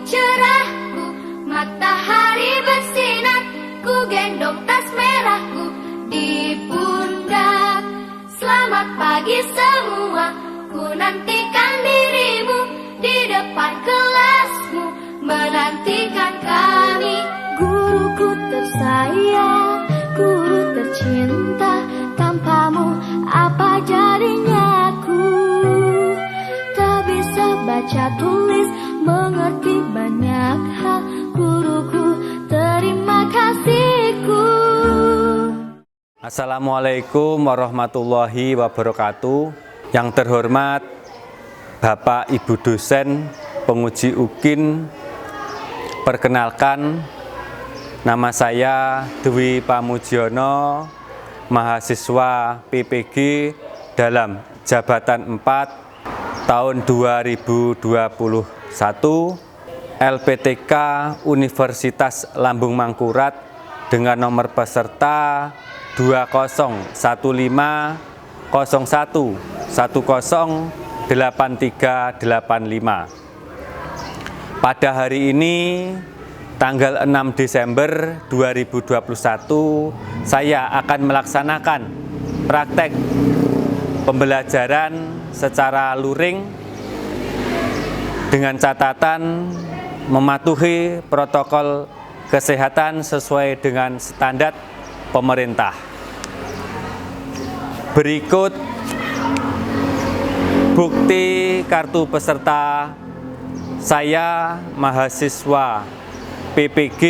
cerahku, matahari bersinar, ku gendong tas merahku di pundak. Selamat pagi semua, ku nantikan dirimu di depan kelasmu, menantikan kami. Guruku tersayang, guru tercinta, tanpamu apa jadinya aku? Tak bisa baca tulis, mengerti banyak hal, guruku terima kasihku. Assalamualaikum warahmatullahi wabarakatuh. Yang terhormat Bapak Ibu dosen, penguji UKIN, perkenalkan, nama saya Dwi Pamudjono, mahasiswa PPG dalam jabatan 4 tahun 2021 LPTK Universitas Lambung Mangkurat dengan nomor peserta 20.01.108385. Pada hari ini tanggal 6 Desember 2021 saya akan melaksanakan praktek pembelajaran secara luring dengan catatan mematuhi protokol kesehatan sesuai dengan standar pemerintah. Berikut bukti kartu peserta saya, mahasiswa PPG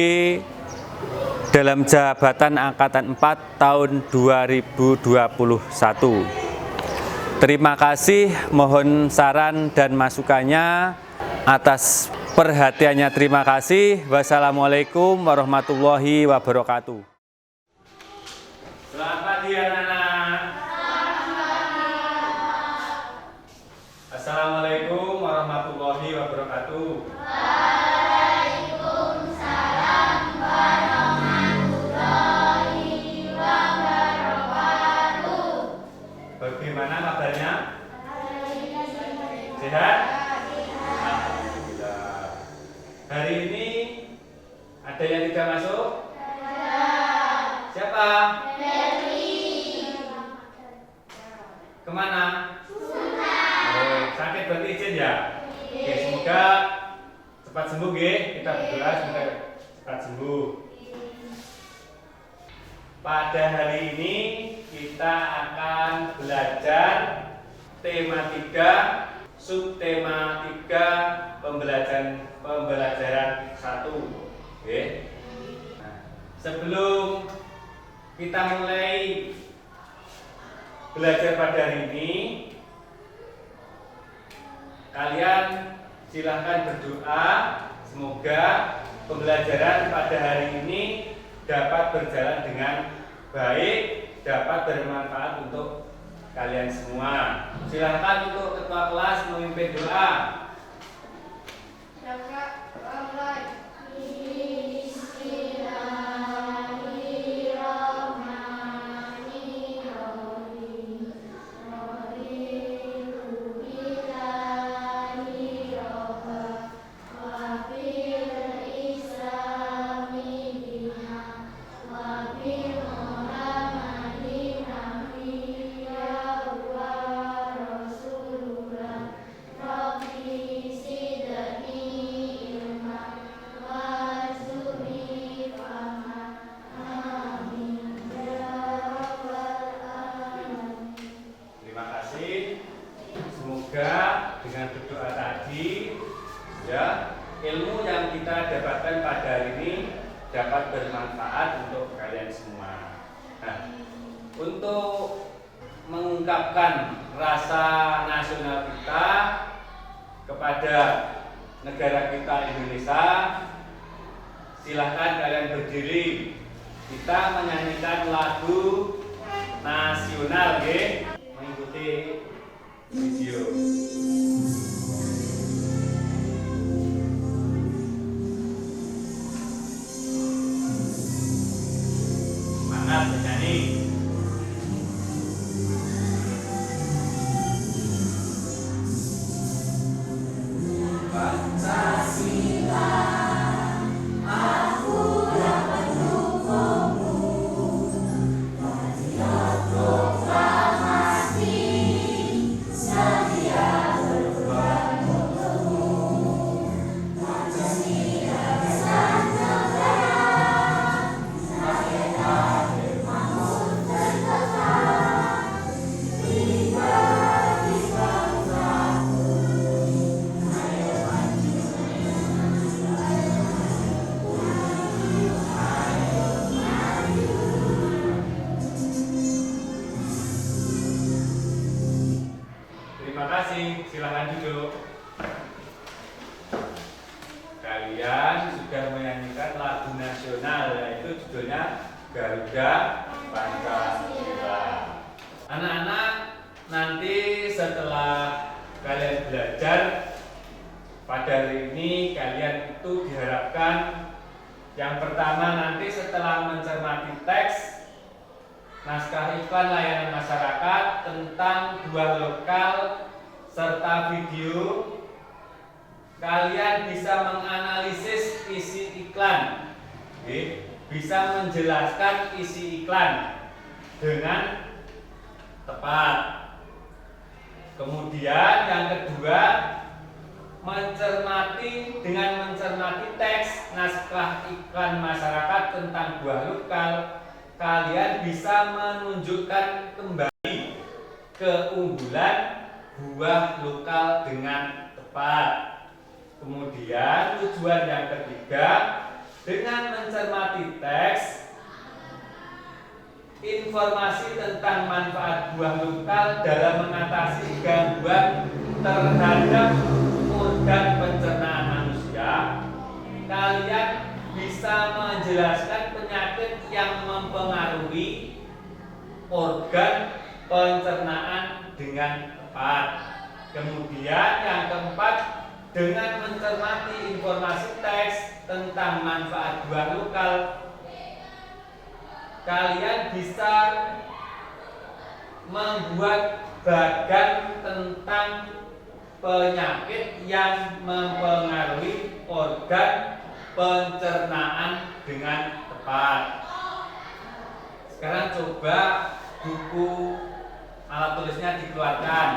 dalam jabatan angkatan 4 tahun 2021. Terima kasih, mohon saran dan masukannya. Atas perhatiannya terima kasih. Wassalamualaikum warahmatullahi wabarakatuh. Selamat pagi anak-anak. Assalamualaikum warahmatullahi wabarakatuh. Waalaikumsalam warahmatullahi wabarakatuh. Bagaimana kabarnya? Sehat? Hari ini ada yang tidak masuk? Siapa? Kemana? Sakit berarti izin ya? Oke, semoga cepat sembuh ya. Kita berdoa semoga cepat sembuh. Pada hari ini kita akan belajar tema 3, subtema 3, pembelajaran 1. Oke. Nah, sebelum kita mulai belajar pada hari ini, kalian silahkan berdoa semoga pembelajaran pada hari ini dapat berjalan dengan baik, dapat bermanfaat untuk kalian semua. Silahkan untuk ketua kelas memimpin doa. Semoga dengan berdoa tadi, ya, ilmu yang kita dapatkan pada hari ini dapat bermanfaat untuk kalian semua. Nah, untuk mengungkapkan rasa nasional kita kepada negara kita Indonesia, silahkan kalian berdiri. Kita menyanyikan lagu nasional, ya, mengikuti video. Semangat bernyanyi. Pancasila kasih. Silahkan duduk. Kalian sudah menyanyikan lagu nasional, yaitu judulnya Garuda Pancasila. Anak-anak, nanti setelah kalian belajar pada hari ini, kalian itu diharapkan yang pertama nanti setelah mencermati teks naskah iklan layanan masyarakat tentang buah lokal serta video, kalian bisa menganalisis isi iklan, bisa menjelaskan isi iklan dengan tepat. Kemudian yang kedua, dengan mencermati teks naskah iklan masyarakat tentang buah lokal, kalian bisa menunjukkan kembali keunggulan buah lokal dengan tepat. Kemudian tujuan yang ketiga, dengan mencermati teks, informasi tentang manfaat buah lokal dalam mengatasi gangguan terhadap organ pencernaan manusia, kalian bisa menjelaskan penyakit yang mempengaruhi organ pencernaan dengan tepat. Kemudian yang keempat, dengan mencermati informasi teks tentang manfaat buah lokal, kalian bisa membuat bagan tentang penyakit yang mempengaruhi organ pencernaan dengan tepat. Sekarang coba buku alat tulisnya dikeluarkan.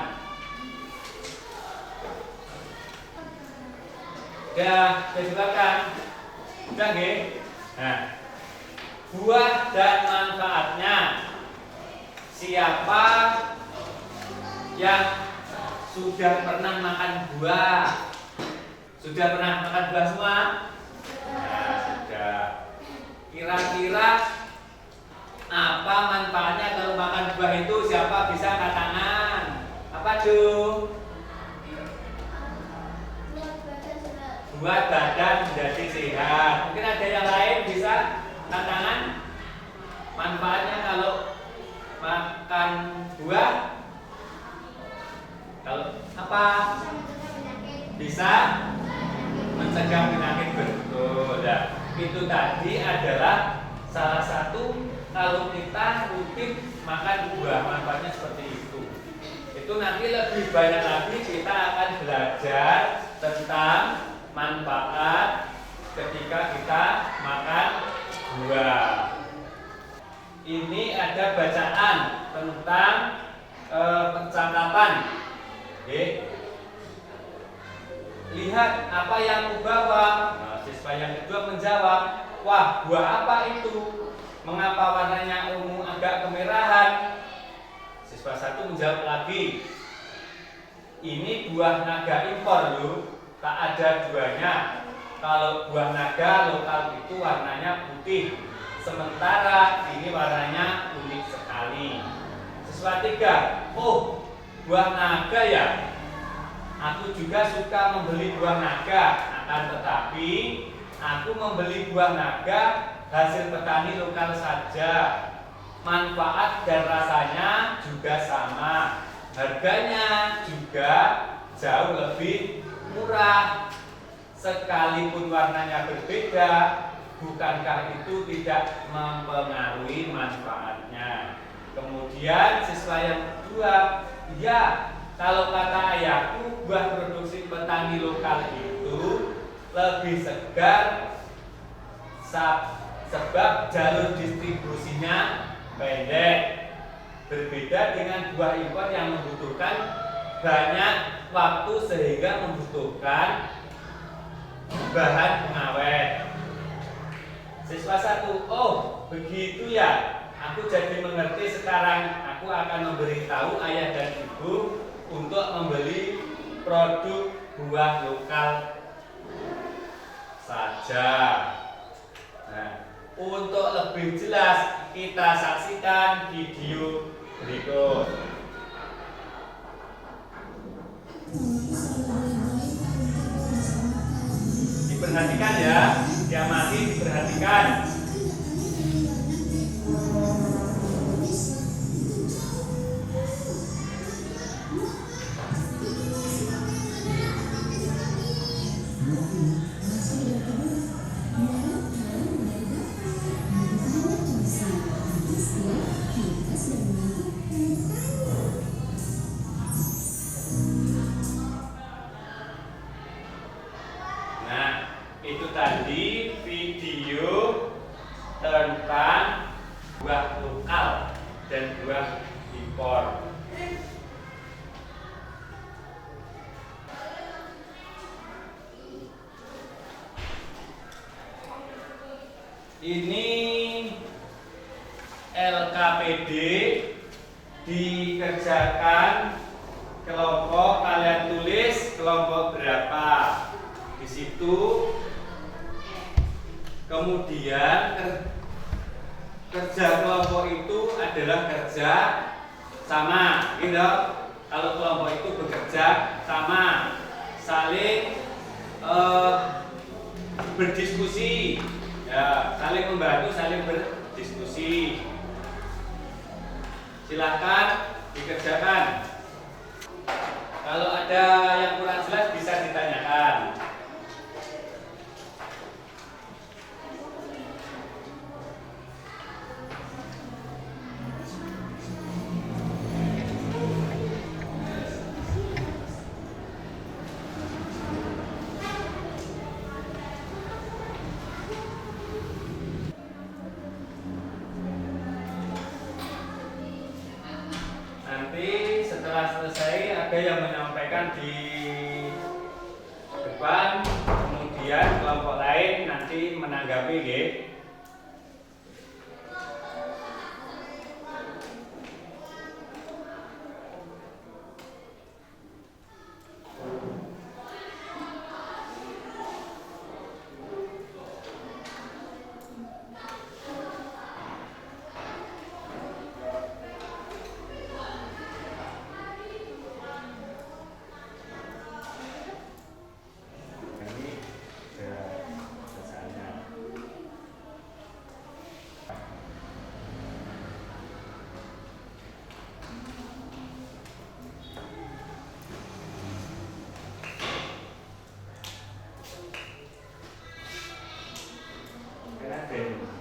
Sudah dikeluarkan? Sudah nggih? Nah, buah dan manfaatnya. Siapa yang sudah pernah makan buah? Sudah pernah makan buah semua? Nah, sudah. Kira-kira apa manfaatnya kalau makan buah itu? Siapa bisa angkat tangan? Apa tuh? Buat badan menjadi sehat. Mungkin ada yang lain bisa angkat tangan? Manfaatnya kalau makan buah? Kalau apa? Bisa mencegah penyakit, betul. Nah, itu tadi adalah salah satu kalau kita rutin makan buah, manfaatnya seperti itu. Itu nanti lebih banyak lagi kita akan belajar tentang manfaat ketika kita makan buah. Ini ada bacaan tentang percakapan. Lihat apa yang kubawa. Nah, siswa yang kedua menjawab, wah, buah apa itu? Mengapa warnanya ungu agak kemerahan? Siswa satu menjawab lagi, ini buah naga impor loh, tak ada duanya. Kalau buah naga lokal itu warnanya putih, sementara ini warnanya unik sekali. Siswa tiga, oh, buah naga ya? Aku juga suka membeli buah naga, akan tetapi aku membeli buah naga hasil petani lokal saja. Manfaat dan rasanya juga sama, harganya juga jauh lebih murah. Sekalipun warnanya berbeda, bukankah itu tidak mempengaruhi manfaatnya? Kemudian siswa yang kedua, ya, kalau kata ayahku, buah produksi petani lokal itu lebih segar sebab jalur distribusinya pendek. Berbeda dengan buah impor yang membutuhkan banyak waktu sehingga membutuhkan bahan pengawet. Siswa satu, oh begitu ya, aku jadi mengerti sekarang. Aku akan memberitahu ayah dan ibu untuk membeli produk buah lokal saja. Nah, untuk lebih jelas kita saksikan video berikut. Diperhatikan ya, diamati, diperhatikan. Nah, itu tadi video tentang buah lokal dan buah impor. Ini LKPD dikerjakan kelompok, kalian tulis kelompok berapa di situ. Kemudian kerja kelompok itu adalah kerja sama, gitu. Kalau kelompok itu bekerja sama, saling berdiskusi, ya, saling membantu, saling berdiskusi. Silahkan dikerjakan. Kalau ada yang kurang jelas bisa ditanyakan. Nanti setelah selesai ada yang menyampaikan di depan, kemudian kelompok lain nanti menanggapi, nggih.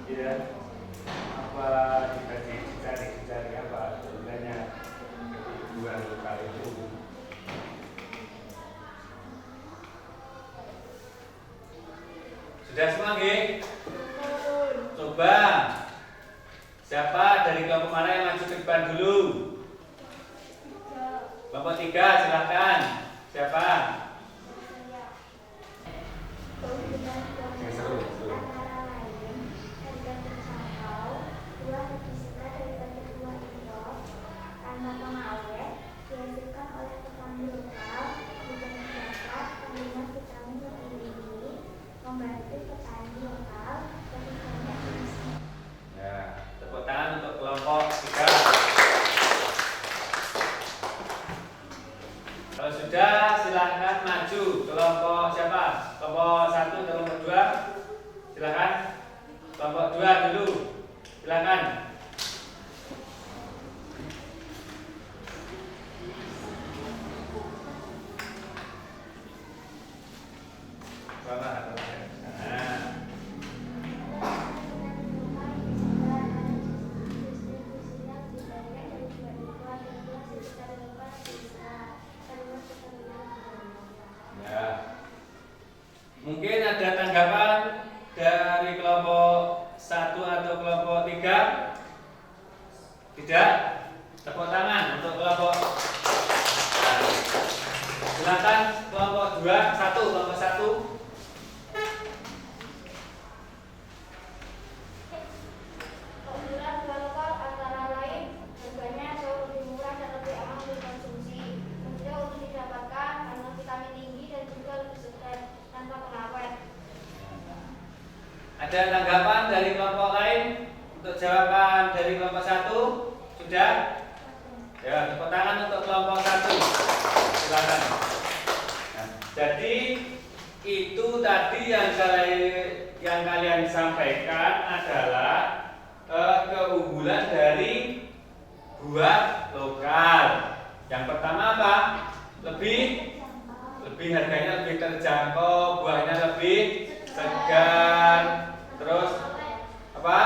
Ya, apa dicari apa sebenarnya buah lokal itu. Sudah semua, nggih? Coba siapa dari kelompok mana yang maju ke depan dulu? Kelompok 3, silakan. Siapa? Yang seru. Ya, tepuk tangan untuk kelompok 3. Kalau sudah, silahkan maju. Kelompok siapa? Kelompok 1 atau kelompok 2? Silahkan. Kelompok 2 dulu. Silahkan. Mungkin ada tanggapan dari kelompok 1 atau kelompok 3? Tidak? Tepuk tangan untuk kelompok. Nah, silakan kelompok 2, kelompok 1. Keunggulan buah lokal antara lain harganya jauh lebih murah dan lebih aman untuk konsumsi, mudah untuk didapatkan, kandungan vitamin tinggi dan juga lebih segar tanpa pengawet. Ada tanggapan dari kelompok lain untuk jawaban dari kelompok 1? Sudah? Ya, tepuk tangan untuk kelompok 1. Silakan. Jadi itu tadi yang kalian sampaikan adalah keunggulan dari buah lokal. Yang pertama apa? Lebih harganya lebih terjangkau, buahnya lebih segar, terus apa?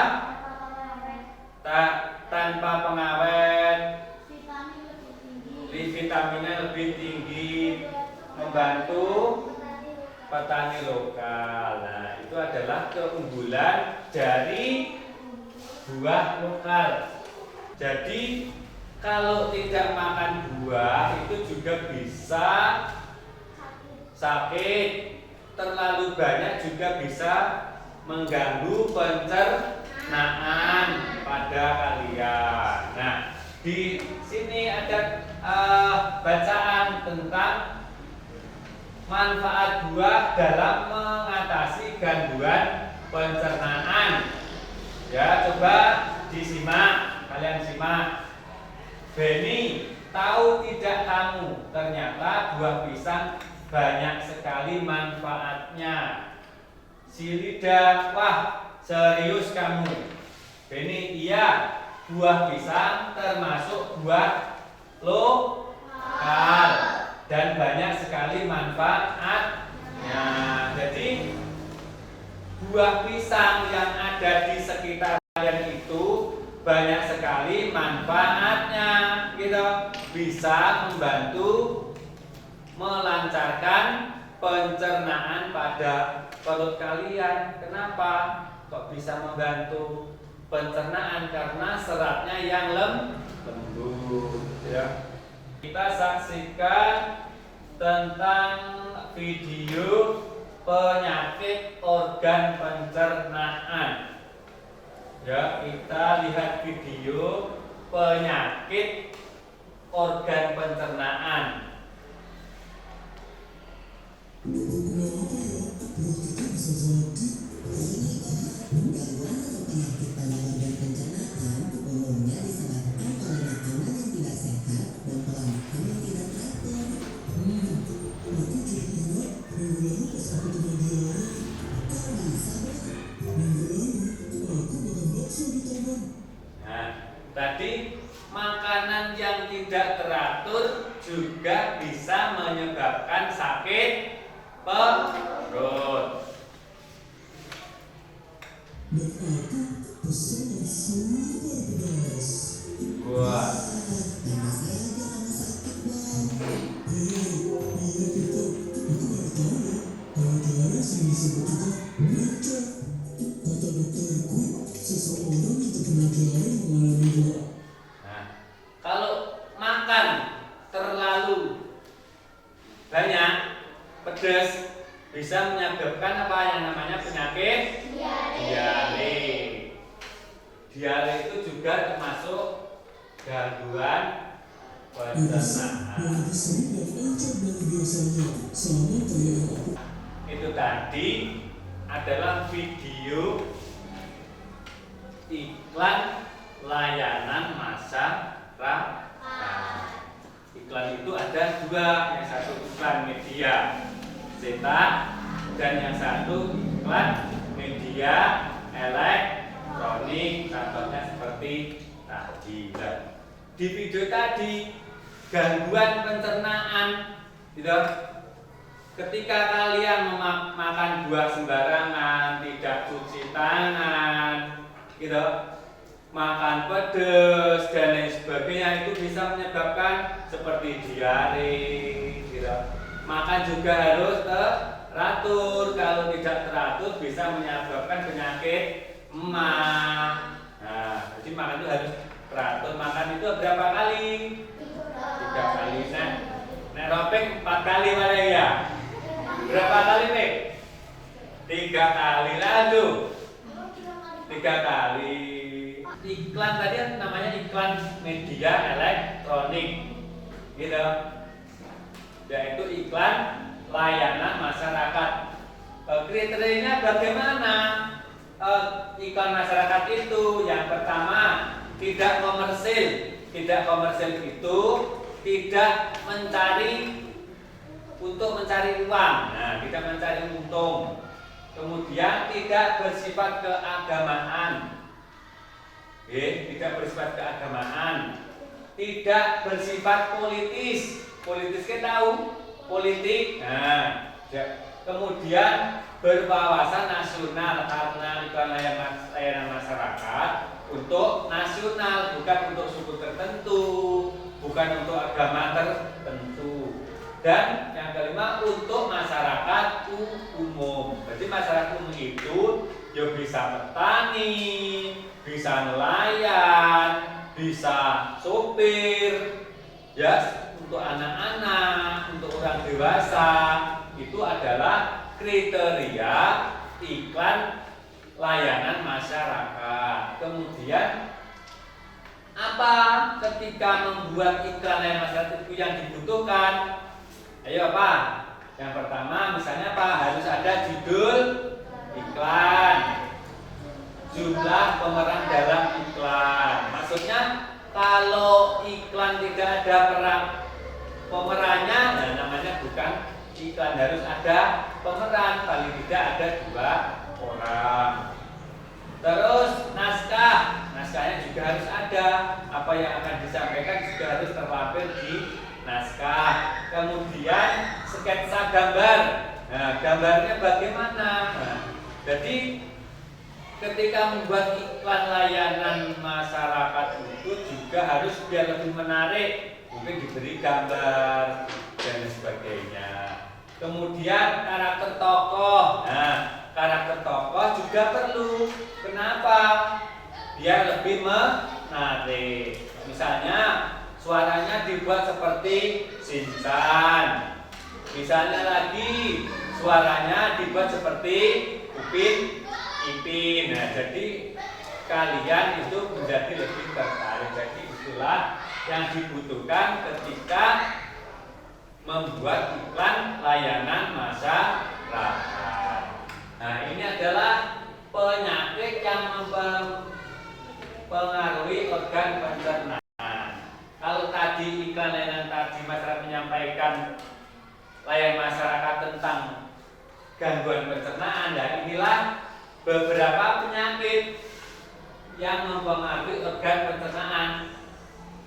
Tanpa pengawet, vitaminnya lebih tinggi, membantu petani lokal. Nah, itu adalah keunggulan dari buah lokal. Jadi kalau tidak makan buah itu juga bisa sakit. Terlalu banyak juga bisa mengganggu pencernaan pada kalian. Nah, di sini ada bacaan tentang manfaat buah dalam mengatasi gangguan pencernaan. Ya, coba disimak, kalian simak. Beni, tahu tidak kamu, ternyata buah pisang banyak sekali manfaatnya. Silida, wah serius kamu. Beni, iya, buah pisang termasuk buah lokal dan banyak sekali manfaatnya. Jadi buah pisang yang ada di sekitar kalian itu banyak sekali manfaatnya, gitu. Bisa membantu melancarkan pencernaan pada perut kalian. Kenapa kok bisa membantu pencernaan? Karena seratnya yang lembut, ya. Kita saksikan tentang video penyakit organ pencernaan. Ya, kita lihat video penyakit organ pencernaan. Tadi makanan yang tidak teratur juga bisa menyebabkan sakit perut. Wah. Nah, kalau makan terlalu banyak pedas bisa menyebabkan apa yang namanya penyakit diare. Diare itu juga termasuk gangguan pencernaan. Itu tadi adalah video iklan layanan masyarakat. Iklan itu ada dua, yang satu iklan media cetak dan yang satu iklan media elektronik. Contohnya seperti tadi. Di video tadi gangguan pencernaan, gitu. Ketika kalian makan buah sembarangan, tidak cuci tangan, gitu, makan pedas dan lain sebagainya, itu bisa menyebabkan seperti diare, gitu. Makan juga harus teratur. Kalau tidak teratur bisa menyebabkan penyakit emah. Nah, jadi makan itu harus teratur. Makan itu berapa kali? 3 kali. Nah, ropeng 4 kali mana ya? Berapa kali nih? 3 kali. Lalu 3 kali. Iklan tadi namanya iklan media elektronik, gitu. Yaitu iklan layanan masyarakat. Kriterianya bagaimana iklan masyarakat itu? Yang pertama, tidak komersil. Tidak komersil itu tidak mencari mencari uang. Nah, tidak mencari untung. Kemudian tidak bersifat keagamaan. Tidak bersifat keagamaan. Tidak bersifat politis. Politis kita tahu politik. Nah, kemudian berwawasan nasional karena iklan layanan masyarakat untuk nasional, bukan untuk suku tertentu, bukan untuk agama tertentu. Dan yang kelima untuk masyarakat umum. Jadi masyarakat umum itu ya bisa petani, bisa nelayan, bisa sopir, ya untuk anak-anak, untuk orang dewasa. Itu adalah kriteria iklan layanan masyarakat. Kemudian apa ketika membuat iklan layanan masyarakat itu yang dibutuhkan? Ayo apa? Yang pertama misalnya apa? Harus ada judul iklan, jumlah pemeran dalam iklan. Maksudnya kalau iklan tidak ada pemerannya, nah namanya bukan iklan. Harus ada pemeran, paling tidak ada 2 orang. Terus naskahnya juga harus ada. Apa yang akan disampaikan juga harus terlampir di naskah. Kemudian sketsa gambar. Nah, gambarnya bagaimana? Nah, jadi ketika membuat iklan layanan masyarakat itu juga harus biar lebih menarik, mungkin diberi gambar dan sebagainya. Kemudian karakter tokoh. Nah, karakter tokoh juga perlu. Kenapa? Biar lebih menarik. Misalnya suaranya dibuat seperti Shinchan. Misalnya lagi suaranya dibuat seperti Upin Ipin. Nah, jadi kalian itu menjadi lebih tertarik. Jadi itulah yang dibutuhkan ketika membuat iklan layanan masyarakat. Nah, ini adalah penyakit yang mempengaruhi organ pencernaan. Kalau tadi iklan layanan tadi masyarakat menyampaikan layanan masyarakat tentang gangguan pencernaan, dan inilah beberapa penyakit yang mempengaruhi organ pencernaan.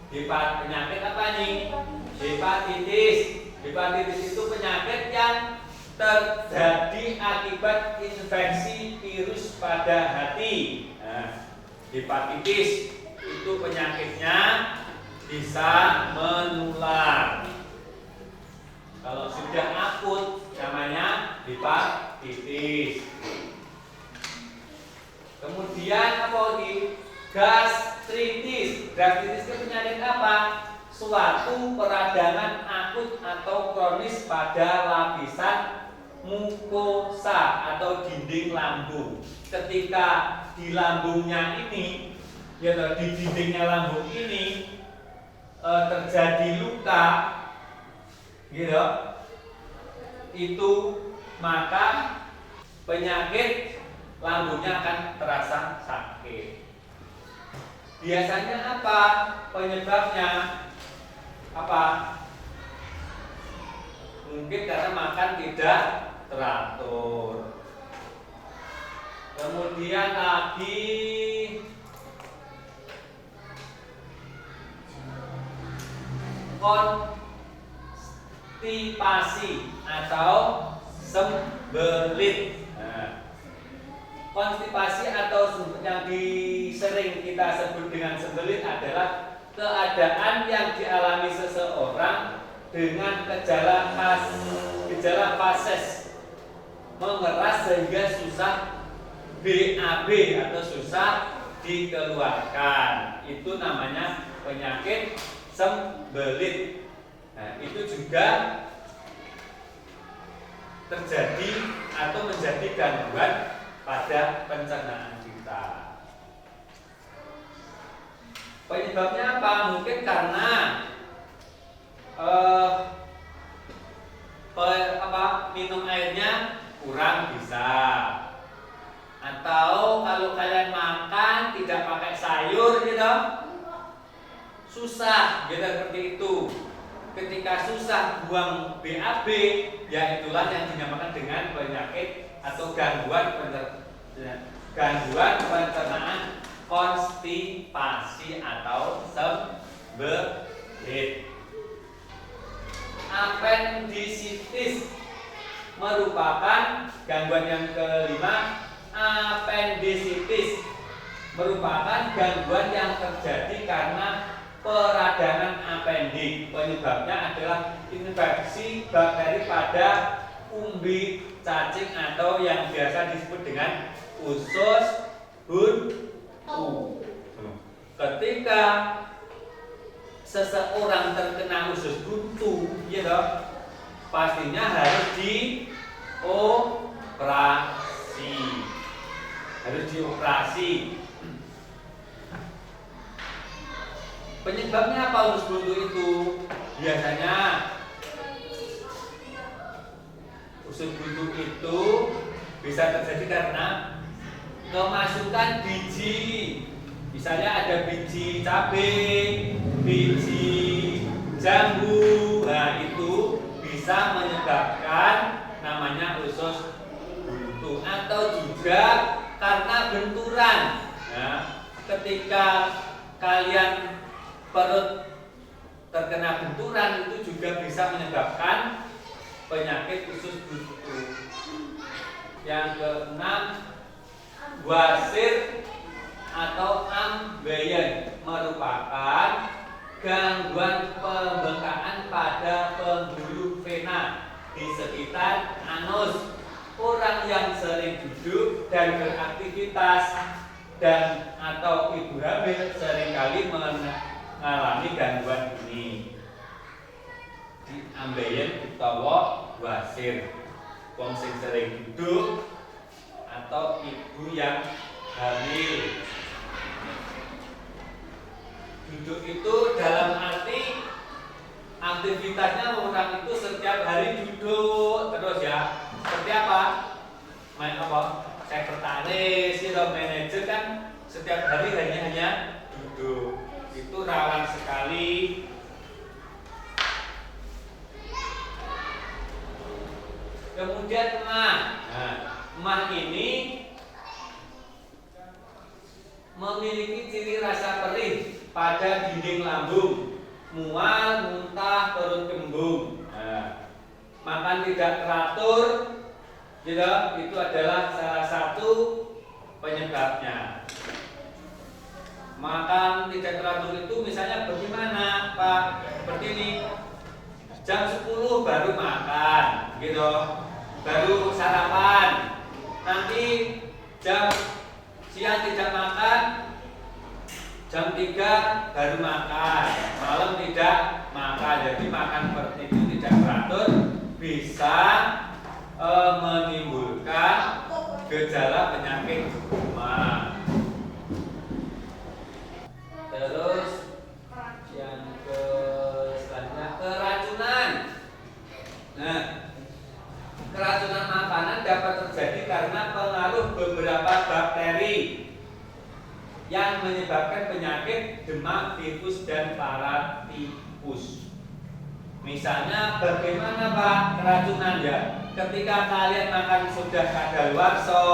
Penyakit apa nih? Hepatitis. Hepatitis itu penyakit yang terjadi akibat infeksi virus pada hati. Nah, hepatitis itu penyakitnya bisa menular. Kalau sudah akut namanya hepatitis. Kemudian apa lagi? Gastritis. Gastritis itu penyakit apa? Suatu peradangan akut atau kronis pada lapisan mukosa atau dinding lambung. Ketika di lambungnya ini, ya di dindingnya lambung ini terjadi luka, gitu, itu maka penyakit lambungnya akan terasa sakit. Biasanya apa penyebabnya? Apa? Mungkin karena makan tidak teratur. Kemudian lagi konstipasi atau sembelit. Nah, konstipasi atau yang sering kita sebut dengan sembelit adalah keadaan yang dialami seseorang dengan gejala fases mengeras sehingga susah BAB atau susah dikeluarkan. Itu namanya penyakit sembelit. Nah, itu juga terjadi atau menjadi gangguan pada pencernaan kita. Penyebabnya apa? Mungkin karena minum airnya kurang bisa, atau kalau kalian makan tidak pakai sayur gitu susah gitu, seperti itu. ketika susah buang BAB, ya itulah yang dinamakan dengan penyakit atau gangguan pencernaan konstipasi atau sembelit. Apendisitis merupakan gangguan yang kelima. Apendisitis merupakan gangguan yang terjadi karena peradangan apendik. Penyebabnya adalah infeksi bakteri pada umbi cacing atau yang biasa disebut dengan usus buntu. Ketika seseorang terkena usus buntu, ya toh, pastinya harus dioperasi. Penyebabnya apa usus buntu itu? Biasanya usus buntu itu bisa terjadi karena kemasukan biji. Misalnya ada biji cabai, biji jambu. Nah, itu bisa menyebabkan namanya usus buntu. Atau juga karena benturan. Nah, ketika kalian perut terkena benturan, itu juga bisa menyebabkan penyakit usus buntu. Yang keenam, wasir atau ambeien merupakan gangguan pembengkakan pada pembuluh vena di sekitar anus. Orang yang sering duduk dan beraktivitas dan atau ibu hamil seringkali mengalami gangguan ini. Di ambeien utawa wasir, wong sing sering duduk atau ibu yang hamil. Duduk itu dalam arti aktivitasnya orang itu setiap hari duduk terus ya. Seperti apa? Main apa? Sekretaris, manajer kan setiap hari hanya duduk. Itu rawan sekali. Kemudian emah. Nah, emah ini memiliki ciri rasa perih pada dinding lambung, mual, muntah, turun kembung. Nah, makan tidak teratur, itu adalah salah satu penyebabnya. Makan tidak teratur itu misalnya bagaimana, Pak? Seperti ini. Jam 10 baru makan, baru sarapan. Nanti jam siang tidak makan, jam 3 baru makan, malam tidak makan. Jadi makan seperti itu tidak teratur bisa menimbulkan gejala penyakit emah. Terus yang selanjutnya keracunan. Nah, keracunan makanan dapat terjadi karena pengaruh beberapa bakteri yang menyebabkan penyakit demam, tifus, dan paratipus. Misalnya bagaimana Pak keracunan ya? Ketika kalian makan sudah kadaluarsa,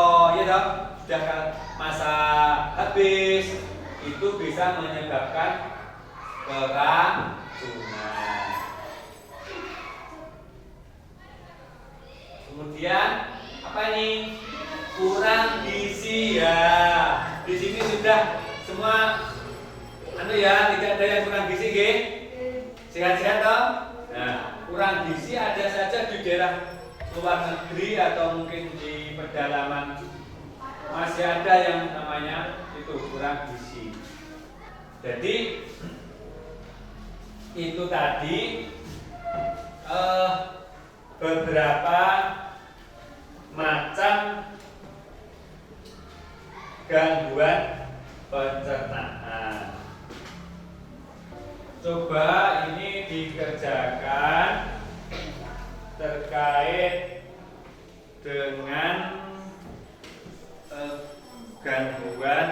sudah masa habis, itu bisa menyebabkan keracunan. Kemudian apa ini? Kurang gizi ya. Di sini sudah semua tidak ada yang kurang gizi, nggih? Sehat-sehat toh? Nah, kurang gizi ada saja di daerah luar negeri atau mungkin di pedalaman masih ada yang namanya itu kurang gizi. Jadi itu tadi beberapa macam gangguan pencernaan. Coba ini dikerjakan terkait dengan gangguan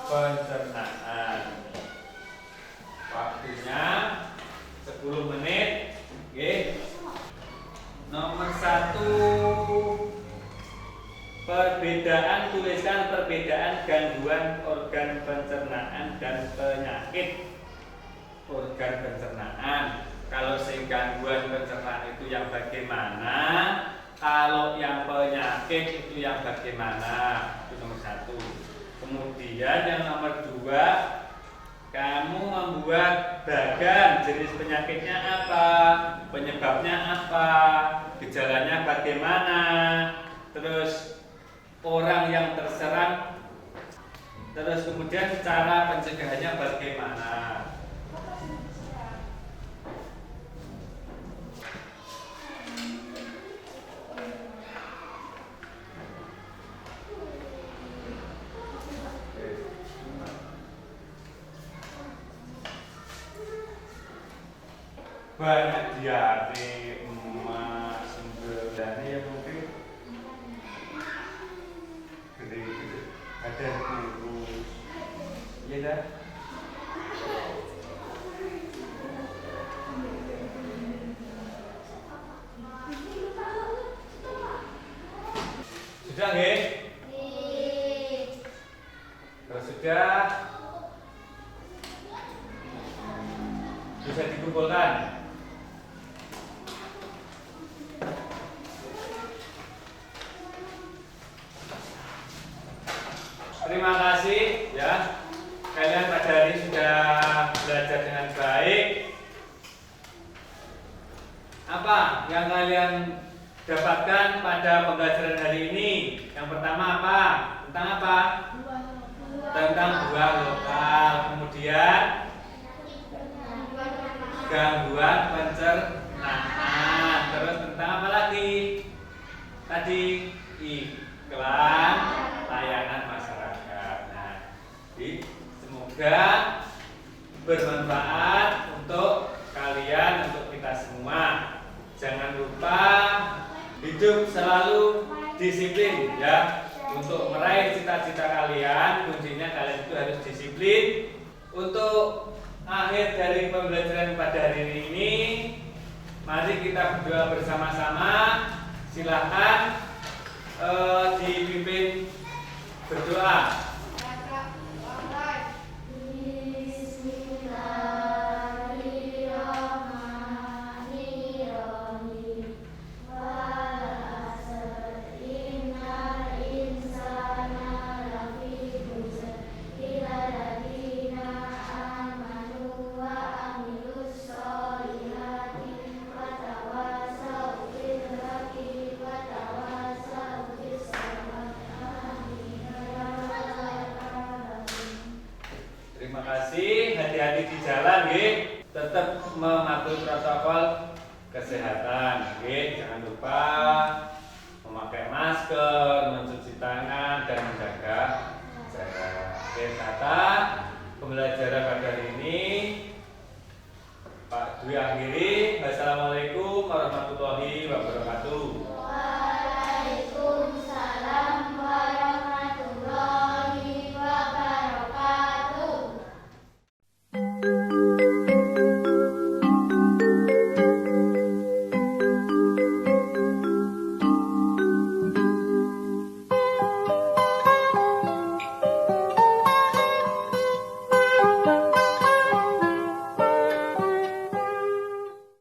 pencernaan. Waktunya 10 menit. Oke. Nomor 1, perbedaan, tuliskan perbedaan gangguan organ pencernaan dan penyakit. Organ pencernaan, kalau gangguan pencernaan itu yang bagaimana, kalau yang penyakit itu yang bagaimana. Itu nomor 1. Kemudian yang nomor 2, kamu membuat bagan, jenis penyakitnya apa, penyebabnya apa, gejalanya bagaimana, terus orang yang terserang, terus kemudian cara pencegahannya bagaimana. Banyak diare, emas, sembelannya ya mungkin gede-gede, ada kurus, iya dah. Sudah nggih? Kalau sudah, bisa dikumpulkan. Terima kasih ya. Kalian pada hari ini sudah belajar dengan baik. Apa yang kalian dapatkan pada pembelajaran hari ini? Yang pertama apa? Tentang apa? Tentang buah lokal. Kemudian gangguan pencernaan. Terus tentang apa lagi? Tadi iklan layanan masyarakat. Nah, semoga bermanfaat untuk kalian, untuk kita semua. Jangan lupa hidup selalu disiplin ya. Untuk meraih cita-cita kalian, kuncinya kalian itu harus disiplin. Untuk akhir dari pembelajaran pada hari ini, mari kita berdoa bersama-sama. Silakan dipimpin berdoa. Terima kasih, hati-hati di jalan, nggih. Tetap mematuhi protokol kesehatan, nggih. Jangan lupa memakai masker, mencuci tangan, dan menjaga jarak. Oke, kata pembelajaran pada hari ini Pak Dwi akhiri. Wassalamualaikum warahmatullahi wabarakatuh.